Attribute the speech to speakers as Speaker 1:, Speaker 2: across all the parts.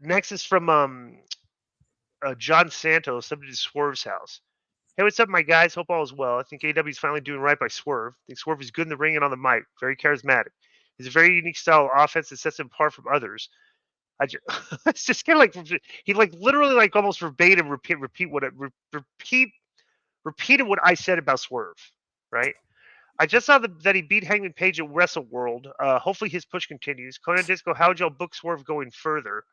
Speaker 1: Next is from John Santos, subject to Swerve's house. Hey, what's up, my guys? Hope all is well. I think AEW is finally doing right by Swerve. I think Swerve is good in the ring and on the mic. Very charismatic. He's a very unique style of offense that sets him apart from others. It's just kind of like he like literally like almost verbatim repeated what I said about Swerve, right? I just saw that he beat Hangman Page at Wrestle World. Hopefully his push continues. Conan Disco, how would y'all book Swerve going further?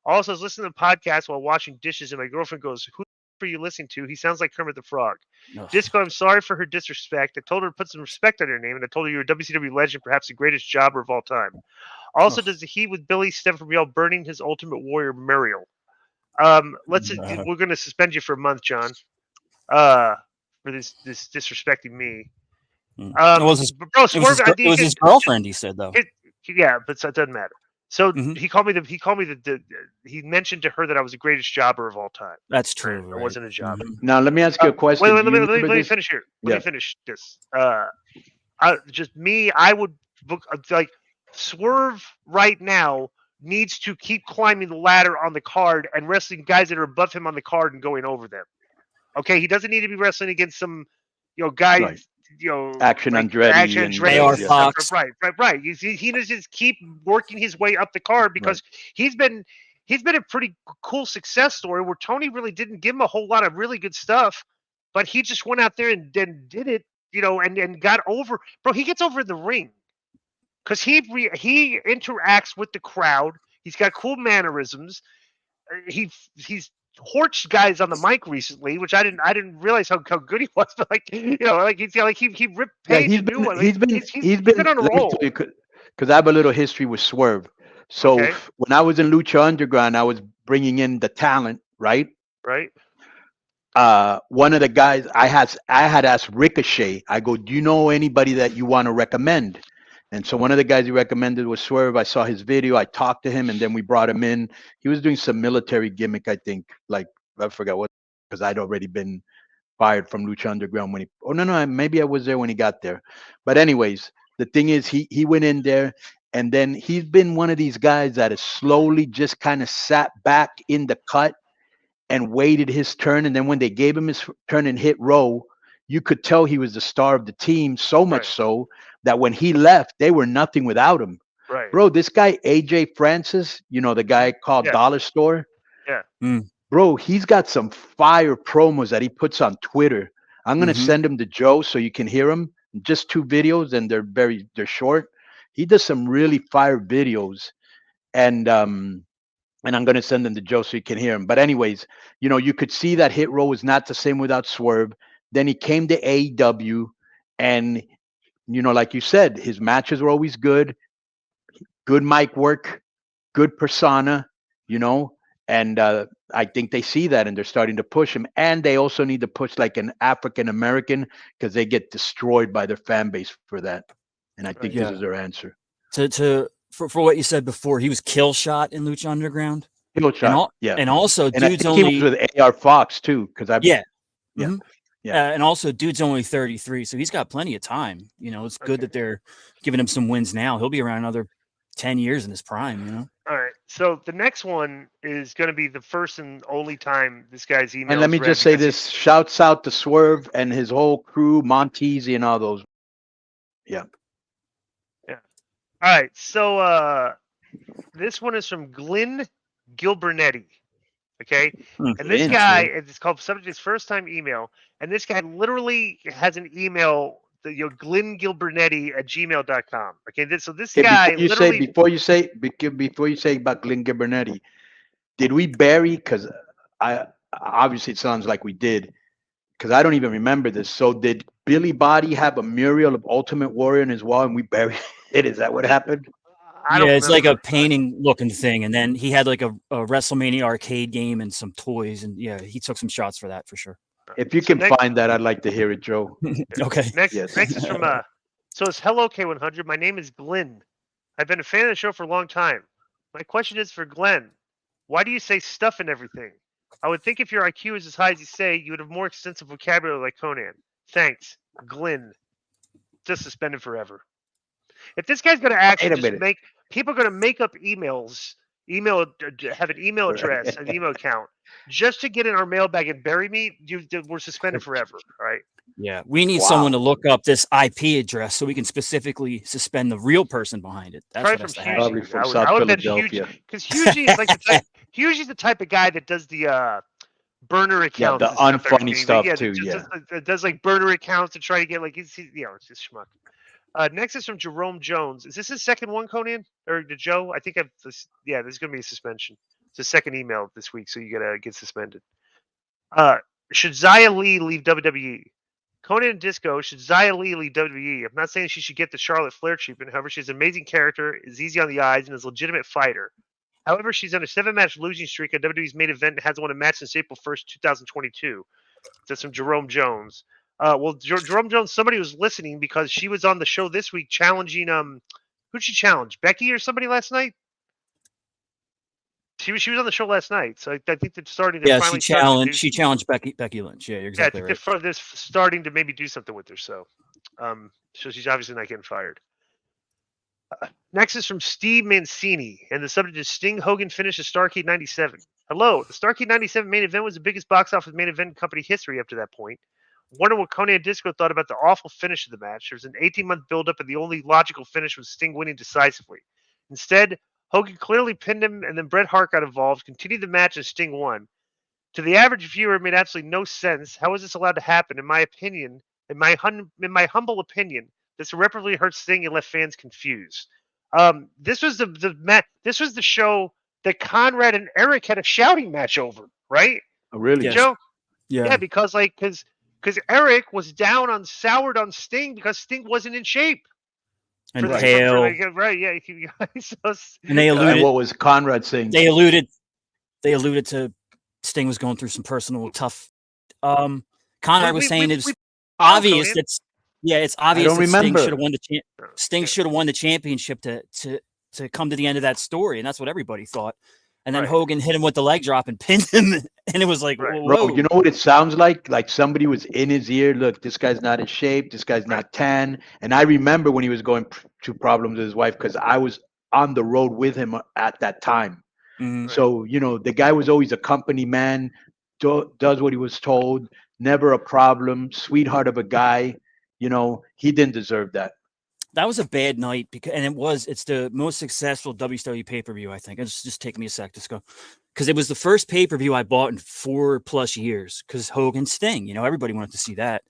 Speaker 1: Also, I was listening to the podcast while washing dishes, and my girlfriend goes, "Who are you listening to? He sounds like Kermit the Frog."
Speaker 2: Ugh.
Speaker 1: Disco, I'm sorry for her disrespect. I told her to put some respect on your name, and I told her you're a WCW legend, perhaps the greatest jobber of all time. Also, does the heat with Billy stem from y'all burning his Ultimate Warrior Muriel? We're going to suspend you for a month, John, for this disrespecting me.
Speaker 2: It was his girlfriend. He said though.
Speaker 1: Yeah, but it doesn't matter. So he called me he mentioned to her that I was the greatest jobber of all time.
Speaker 2: That's true. Right?
Speaker 1: I wasn't a jobber.
Speaker 3: Now let me ask you a question.
Speaker 1: Wait, let me finish here. Let me finish this. I would book like Swerve right now needs to keep climbing the ladder on the card and wrestling guys that are above him on the card and going over them. Okay, he doesn't need to be wrestling against some guys.
Speaker 3: Right.
Speaker 1: Action
Speaker 3: Andretti
Speaker 1: and
Speaker 2: AR Fox.
Speaker 1: Right. He needs to just keep working his way up the card because he's been a pretty cool success story where Tony really didn't give him a whole lot of really good stuff, but he just went out there and then did it, and got over. Bro, he gets over in the ring because he interacts with the crowd. He's got cool mannerisms. He's torched guys on the mic recently, which I didn't realize how good he was. But he ripped Page a new one. He's been on a roll.
Speaker 3: Because I have a little history with Swerve. So when I was in Lucha Underground, I was bringing in the talent, right?
Speaker 1: Right.
Speaker 3: One of the guys I had asked Ricochet. I go, do you know anybody that you want to recommend? And so one of the guys he recommended was Swerve. I saw his video. I talked to him, and then we brought him in. He was doing some military gimmick, I think. Like, I forgot what, because I'd already been fired from Lucha Underground when he. Oh no, maybe I was there when he got there. But anyways, the thing is, he went in there, and then he's been one of these guys that has slowly just kind of sat back in the cut and waited his turn. And then when they gave him his turn and hit row, you could tell he was the star of the team, so much so that when he left, they were nothing without him.
Speaker 1: Right.
Speaker 3: Bro, this guy, AJ Francis, the guy called Dollar Store.
Speaker 1: Yeah.
Speaker 3: Bro, he's got some fire promos that he puts on Twitter. I'm going to send him to Joe so you can hear him. Just 2 videos, and they're short. He does some really fire videos. And I'm going to send them to Joe so you can hear him. But anyways, you could see that Hit Row was not the same without Swerve. Then he came to AEW, and like you said, his matches were always good mic work, good persona, and I think they see that and they're starting to push him. And they also need to push like an African American because they get destroyed by their fan base for that. And I think this is their answer.
Speaker 2: For what you said before, he was kill shot in Lucha Underground.
Speaker 3: Kill shot,
Speaker 2: and also
Speaker 3: and dude's only he was with AR Fox too, because
Speaker 2: and also dude's only 33, so he's got plenty of time. It's good that they're giving him some wins now. He'll be around another 10 years in his prime.
Speaker 1: All right. So the next one is going to be the first and only time this guy's email.
Speaker 3: And let me just say this: shouts out to Swerve and his whole crew, Montesi and all those. Yeah.
Speaker 1: All right. So this one is from Glenn Gilbernetti. Okay. And this guy, it's called subject his first time email. And this guy literally has an email, Glenn Gilbernetti at gmail.com. Okay. So this guy
Speaker 3: before you say about Glenn Gilbernetti, did we bury, because obviously it sounds like we did, because I don't even remember this. So did Billy Body have a mural of Ultimate Warrior in his wall and we buried it? Is that what happened?
Speaker 2: It's like a painting looking thing, and then he had like a WrestleMania arcade game and some toys, and he took some shots for that for sure.
Speaker 3: If you can find that, I'd like to hear it, Joe.
Speaker 2: Okay.
Speaker 1: Next is from so it's hello K100. My name is Glenn. I've been a fan of the show for a long time. My question is for Glenn. Why do you say stuff and everything? I would think if your IQ is as high as you say, you would have more extensive vocabulary like Conan. Thanks, Glenn. Just suspended forever. If this guy's going to actually just people are going to make up emails, have an email address, an email account, just to get in our mailbag and bury me, we're suspended forever. All right.
Speaker 2: Yeah, we need someone to look up this IP address so we can specifically suspend the real person behind it. That's
Speaker 1: Probably
Speaker 2: what
Speaker 1: from
Speaker 2: has to happen.
Speaker 3: Probably from
Speaker 1: I
Speaker 3: South
Speaker 1: would bet
Speaker 3: Philadelphia.
Speaker 1: because Hughie is like the type. Hughie's the type of guy that does the burner accounts.
Speaker 3: the
Speaker 1: and
Speaker 3: unfunny stuff
Speaker 1: yeah,
Speaker 3: too.
Speaker 1: Does like burner accounts to try to get like it's just schmuck. Next is from Jerome Jones. Is this his second one, Conan or Joe? I think this is gonna be a suspension. It's the second email this week, so you gotta get suspended. Should Xia Li leave WWE? Conan and Disco, should Xia Li leave WWE? I'm not saying she should get the Charlotte Flair treatment. However, she's an amazing character, is easy on the eyes, and is a legitimate fighter. However, she's on a 7-match losing streak at WWE's main event and hasn't won a match since April 1st, 2022. That's from Jerome Jones. Jerome Jones, somebody was listening because she was on the show this week challenging who'd she challenge? Becky or somebody last night? She was on the show last night, so I think they're starting to finally
Speaker 2: she challenged Becky Lynch. Yeah, you're exactly right.
Speaker 1: They're starting to maybe do something with her. So she's obviously not getting fired. Next is from Steve Mancini, and the subject is Sting Hogan finishes Starrcade 97. Hello, the Starrcade 97 main event was the biggest box office main event in company history up to that point. Wonder what Conan and Disco thought about the awful finish of the match. There was an 18-month build-up, and the only logical finish was Sting winning decisively. Instead, Hogan clearly pinned him, and then Bret Hart got involved, continued the match, and Sting won. To the average viewer, it made absolutely no sense. How is this allowed to happen? In my opinion, in my humble opinion, this irreparably hurt Sting and left fans confused. This was This was the show that Conrad and Eric had a shouting match over, right?
Speaker 3: Oh, really,
Speaker 2: yes.
Speaker 1: Joe?
Speaker 2: Yeah,
Speaker 1: because Eric was soured on Sting because Sting wasn't in shape.
Speaker 2: And pale.
Speaker 1: Right, yeah.
Speaker 2: And they alluded.
Speaker 3: And what was Conrad saying?
Speaker 2: They alluded to Sting was going through some personal tough. Conrad was saying it's obvious it's obvious that Sting should have won Sting should have won the championship to come to the end of that story, and that's what everybody thought. And then Hogan hit him with the leg drop and pinned him, and it was like, whoa.
Speaker 3: Bro, you know what it sounds like? Like somebody was in his ear. Look, this guy's not in shape. This guy's not tan. And I remember when he was going through problems with his wife because I was on the road with him at that time.
Speaker 2: Mm-hmm.
Speaker 3: So, the guy was always a company man, does what he was told, never a problem, sweetheart of a guy. He didn't deserve that.
Speaker 2: That was a bad night it's the most successful WCW pay-per-view, I think. It's just take me a sec to go. Because it was the first pay-per-view I bought in 4+ years because Hogan Sting, everybody wanted to see that.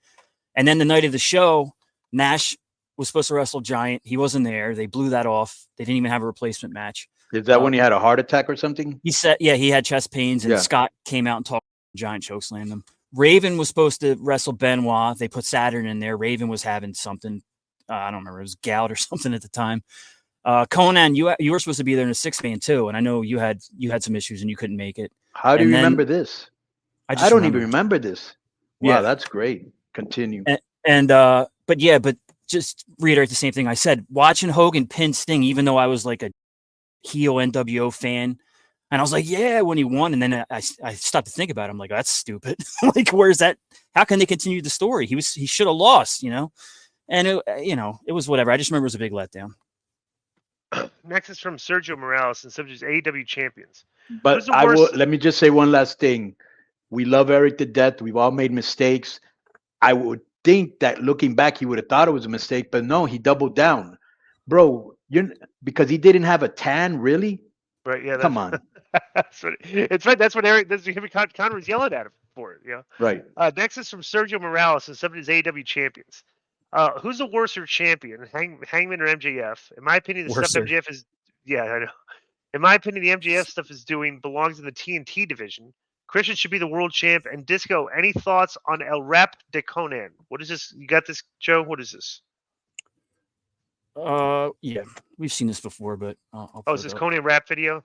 Speaker 2: And then the night of the show, Nash was supposed to wrestle Giant. He wasn't there. They blew that off. They didn't even have a replacement match.
Speaker 3: Is that when he had a heart attack or something?
Speaker 2: He said, he had chest pains, and Scott came out and talked. Giant chokeslammed him. Raven was supposed to wrestle Benoit. They put Saturn in there. Raven was having something. I don't remember. It was gout or something at the time. Conan, you were supposed to be there in a 6-man too, and I know you had some issues and you couldn't make it.
Speaker 3: How do you remember this? I don't even remember this. Wow,
Speaker 2: yeah,
Speaker 3: that's great. Continue.
Speaker 2: But just reiterate the same thing I said. Watching Hogan pin Sting, even though I was like a heel NWO fan, and I was like, yeah, when he won, and then I stopped to think about it. I'm like, that's stupid. Like, where's that? How can they continue the story? He should have lost, And it was whatever. I just remember it was a big letdown.
Speaker 1: Next is from Sergio Morales, and subject is AEW champions.
Speaker 3: But let me just say one last thing. We love Eric to death. We've all made mistakes. I would think that looking back, he would have thought it was a mistake, but no, he doubled down, bro. Because he didn't have a tan, really.
Speaker 1: Right? Yeah.
Speaker 3: Come on.
Speaker 1: It's right. That's what Eric. That's what Conrad was yelling at him for it. Yeah.
Speaker 3: Right.
Speaker 1: Next is from Sergio Morales, and subject is AEW champions. Who's the worser champion, Hangman or MJF? In my opinion, the stuff MJF is. Yeah, I know. In my opinion, the MJF stuff is doing belongs in the TNT division. Christian should be the world champ. And Disco, any thoughts on El Rap de Conan? What is this? You got this, Joe? What is this?
Speaker 2: Yeah, we've seen this before, but
Speaker 1: is this Conan rap video?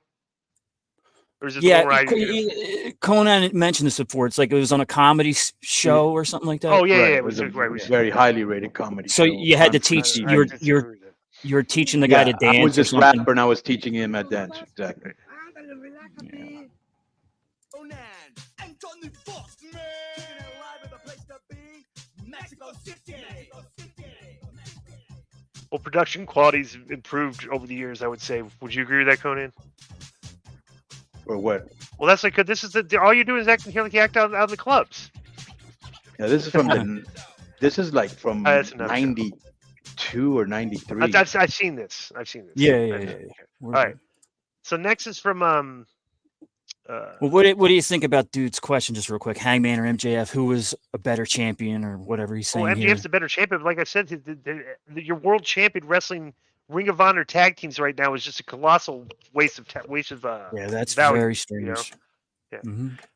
Speaker 1: Or is it
Speaker 2: Conan mentioned this before. It's like it was on a comedy show or something like that.
Speaker 1: Oh yeah,
Speaker 3: It was a very highly rated comedy.
Speaker 2: So
Speaker 3: show.
Speaker 2: you had to teach. You were teaching the guy to dance.
Speaker 3: I was this rapper, and I was teaching him at dance. Exactly.
Speaker 2: Yeah.
Speaker 1: Well, production quality's improved over the years, I would say. Would you agree with that, Conan?
Speaker 3: Or what?
Speaker 1: Well, that's like this is all you're doing is acting here like you act out in the clubs.
Speaker 3: Yeah, this is from the. This is like from
Speaker 1: That's another show.
Speaker 3: 92 or 93.
Speaker 1: I've seen this. I've seen this.
Speaker 2: Yeah.
Speaker 1: All right. So next is from
Speaker 2: Well, what do you think about dude's question? Just real quick, Hangman or MJF? Who was a better champion or whatever he's saying?
Speaker 1: MJF's the better champion. But like I said, your world champion wrestling Ring of Honor tag teams right now is just a colossal waste of
Speaker 2: yeah, that's
Speaker 1: value,
Speaker 2: very strange.
Speaker 1: Yeah.
Speaker 2: Mm-hmm.